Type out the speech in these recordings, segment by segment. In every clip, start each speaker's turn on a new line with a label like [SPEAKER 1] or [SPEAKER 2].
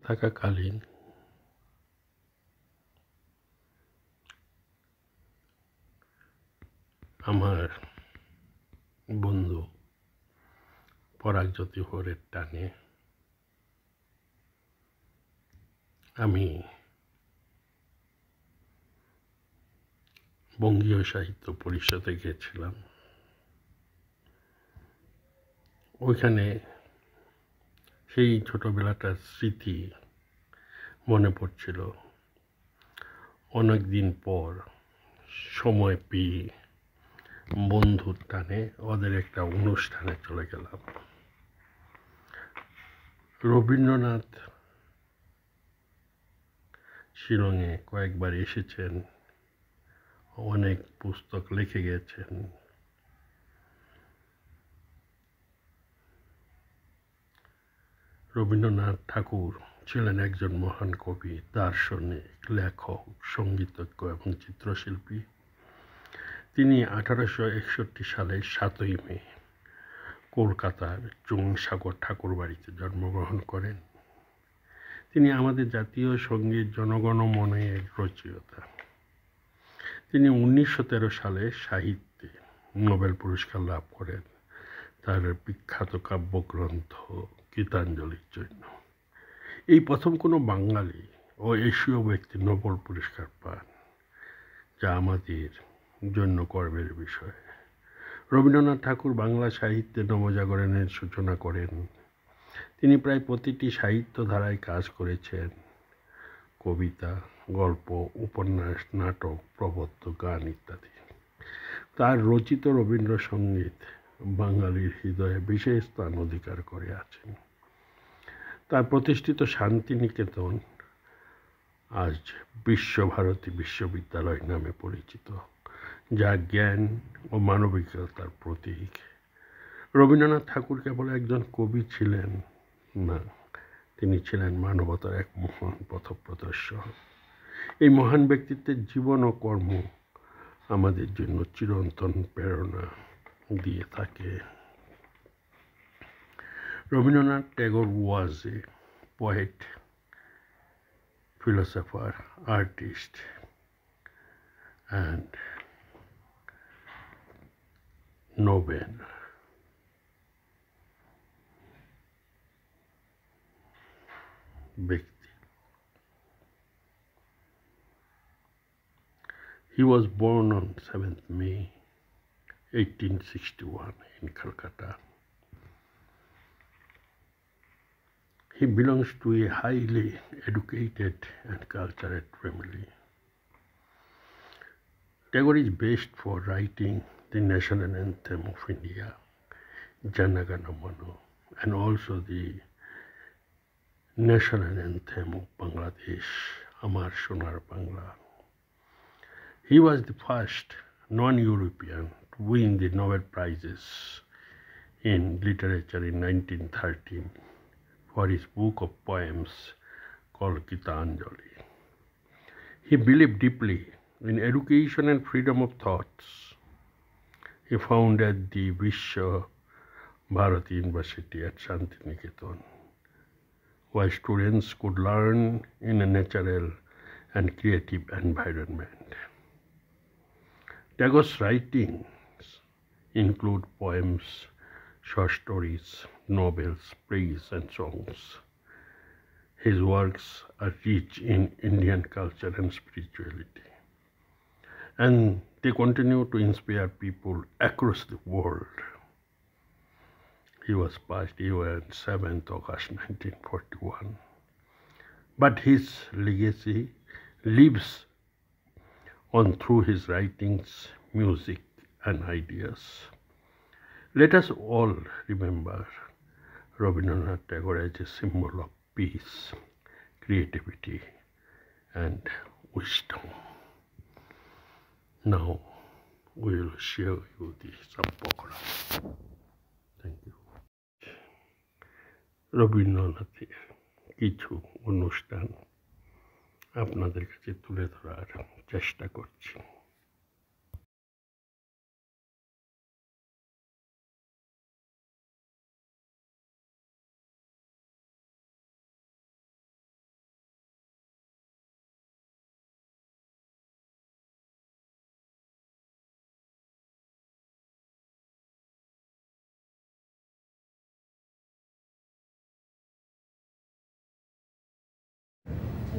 [SPEAKER 1] থাকাকালীন আমার বন্ধু পরাগজ্যোতি হরের টানে আমি বঙ্গীয় সাহিত্য পরিষদে গিয়েছিলাম। ওইখানে সেই ছোটবেলাটার স্মৃতি মনে পড়ছিল। অনেকদিন পর সময় পেয়ে বন্ধুর টানে ওদের একটা অনুষ্ঠানে চলে গেলাম। রবীন্দ্রনাথ শিলংয়ে কয়েকবার এসেছেন, অনেক পুস্তক লিখে গেছেন। রবীন্দ্রনাথ ঠাকুর ছিলেন একজন মহান কবি, দার্শনিক, লেখক, সঙ্গীতজ্ঞ এবং চিত্রশিল্পী। তিনি 1861 সালের 7ই মে কলকাতার জোংসাগর ঠাকুরবাড়িতে জন্মগ্রহণ করেন। তিনি আমাদের জাতীয় সঙ্গীত জনগণ মনের রচয়িতা। তিনি 1913 সালে সাহিত্যে নোবেল পুরস্কার লাভ করেন তার বিখ্যাত কাব্যগ্রন্থ গীতাঞ্জলির জন্য। এই প্রথম কোনো বাঙালি ও এশীয় ব্যক্তি নোবেল পুরস্কার পান, যা আমাদের জন্য গর্বের বিষয়। রবীন্দ্রনাথ ঠাকুর বাংলা সাহিত্যে নবজাগরণের সূচনা করেন। তিনি প্রায় প্রতিটি সাহিত্য ধারায় কাজ করেছেন: কবিতা, গল্প, উপন্যাস, নাটক, প্রবন্ধ, গান ইত্যাদি। তার রচিত রবীন্দ্রসঙ্গীত বাঙালির হৃদয়ে বিশেষ স্থান অধিকার করে আছেন। তার প্রতিষ্ঠিত শান্তিনিকেতন আজ বিশ্বভারতী বিশ্ববিদ্যালয় নামে পরিচিত, যা জ্ঞান ও মানবিকতার প্রতীক। রবীন্দ্রনাথ ঠাকুর কেবল একজন কবি ছিলেন না, তিনি ছিলেন মানবতার এক মহান পথপ্রদর্শক। এই মহান ব্যক্তিত্বের জীবন ও কর্ম আমাদের জন্য চিরন্তন প্রেরণা দিয়ে থাকে। Rabindranath Tagore was a poet, philosopher, artist, and Nobel. ବ୍ୟক্তি. He was born on 7th May 1861 in Calcutta. He belongs to a highly educated and cultured family. Tagore is best for writing the national anthem of India, Jana Gana Mana, and also the national anthem of Bangladesh, Amar Sonar Bangla. He was the first non-European to win the Nobel Prizes in literature in 1913 for his book of poems called Gitanjali. He believed deeply in education and freedom of thoughts. He founded the Vishwa Bharati University at Shantiniketan, where students could learn in a natural and creative environment. Tagore's writings include poems, short stories, novels, plays, and songs. His works are rich in Indian culture and spirituality, and they continue to inspire people across the world. He was passed away on 7th August 1941, but his legacy lives on through his writings, music, and ideas. Let us all remember Rabindranath Tagore as a symbol of peace, creativity, and wisdom. Now we will share you some program. Thank you. রবীন্দ্রনাথের কিছু অনুষ্ঠান আপনাদের কাছে তুলে ধরার চেষ্টা করছি।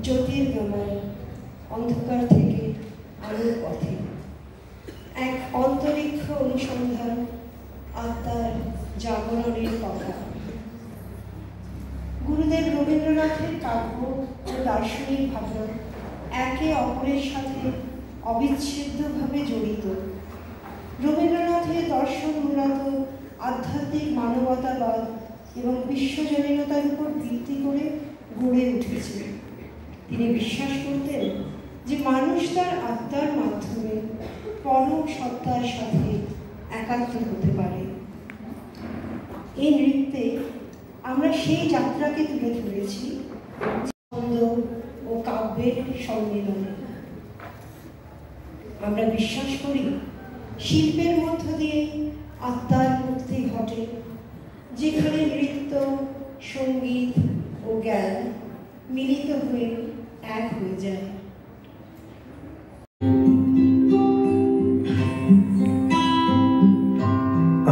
[SPEAKER 2] জ্যোতির্গময়, অন্ধকার থেকে আলোর পথে, এক অন্তরিক্ষ অনুসন্ধান, আত্মার জাগরণের কথা। গুরুদেব রবীন্দ্রনাথের কাব্য ও দার্শনিক ভাবনা একে অপরের সাথে অবিচ্ছেদ্যভাবে জড়িত। রবীন্দ্রনাথের দর্শন মূলত আধ্যাত্মিক মানবতাবাদ এবং বিশ্বজনীনতার উপর ভিত্তি করে গড়ে উঠেছে। তিনি বিশ্বাস করতেন যে মানুষ তার আত্মার মাধ্যমে পরম সত্তার সাথে একাত্ম হতে পারে। এই নৃত্যে আমরা সেই যাত্রাকে তুলে ধরেছি ছন্দ ও কাব্যের সম্মিলনে। আমরা বিশ্বাস করি শিল্পের মধ্য দিয়ে আত্মার মুক্তি ঘটে, যেখানে নৃত্য, সঙ্গীত ও জ্ঞান মিলিত হয়ে এক হয়ে যায়।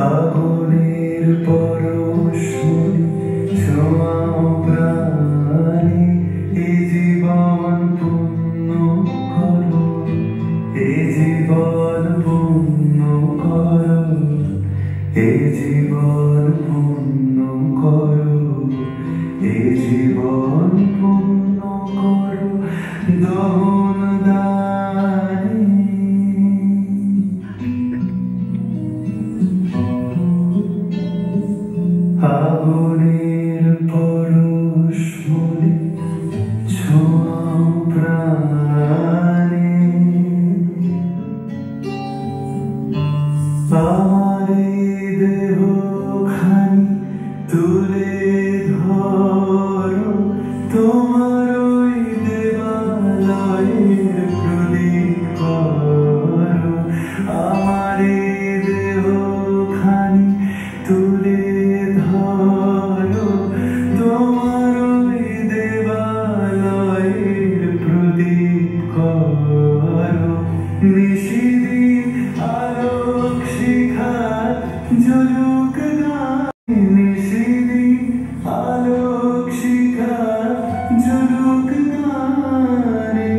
[SPEAKER 3] আগুনের পরশমণি ছোঁয়াও প্রাণে, এ জীবন পূর্ণ করো, এ জীবন পূর্ণ করো, এ জীবন পূর্ণ করো, এ জীবন পূর্ণ করো দহন দানে। আগুনের পরশমণি ছোঁয়াও প্রাণে, আমার দেহখানি তুলে ধরো, তোমার ওই দেবালয়ের প্রদীপ করো। আমার দেহখানি তুলে ধরো, তোমার ওই দেবালয়ের প্রদীপ করো। নিশিদিন আলোক শিখা জ্বলুক গায়ে, নিশিদিন আলোক শিখা জ্বলুক গানে।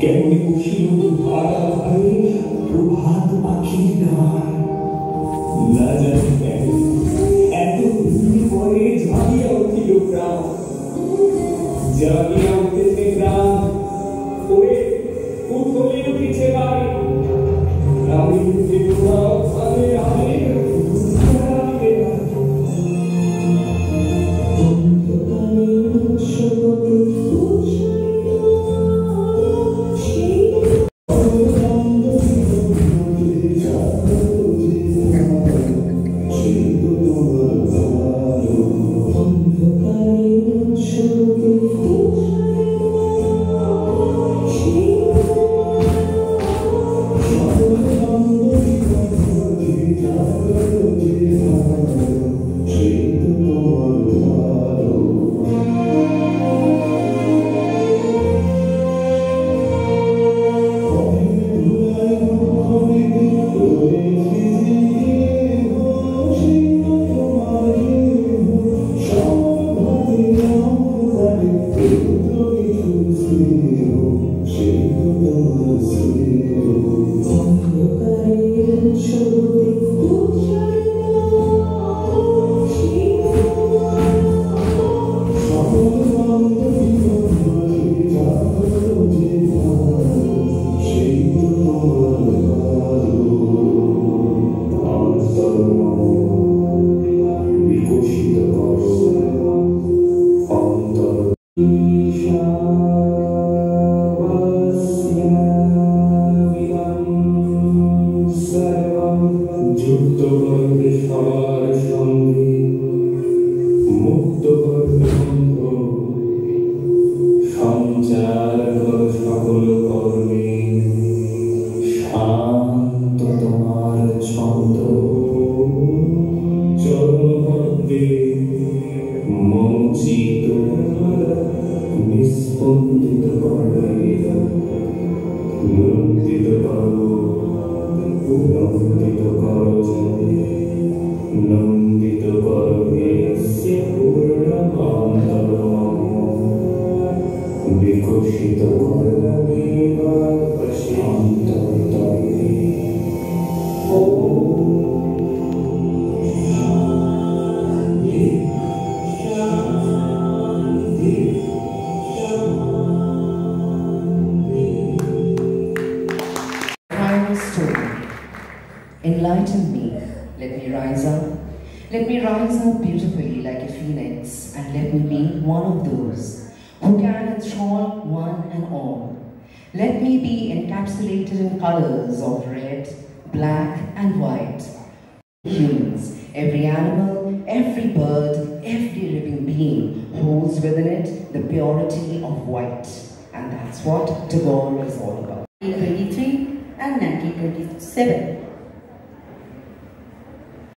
[SPEAKER 3] কেমনি বসিল ধারাধারে প্রভাত পাখির গান, না জানি কেন এত পরে জাগিয়া উঠিল প্রাণ, জাগিয়া উঠেছে প্রাণ, ওরে উঠলে উঠেছে বাড়ি, আমি উঠে আমি আমি
[SPEAKER 4] Enlighten me, let me rise up. Let me rise up beautifully like a phoenix, and let me be one of those who can enthrall one and all. Let me be encapsulated in colors of red, black, and white. Humans, every animal, every bird, every living being holds within it the purity of white. And that's what Tagore is all about.
[SPEAKER 5] 1923 and 1927.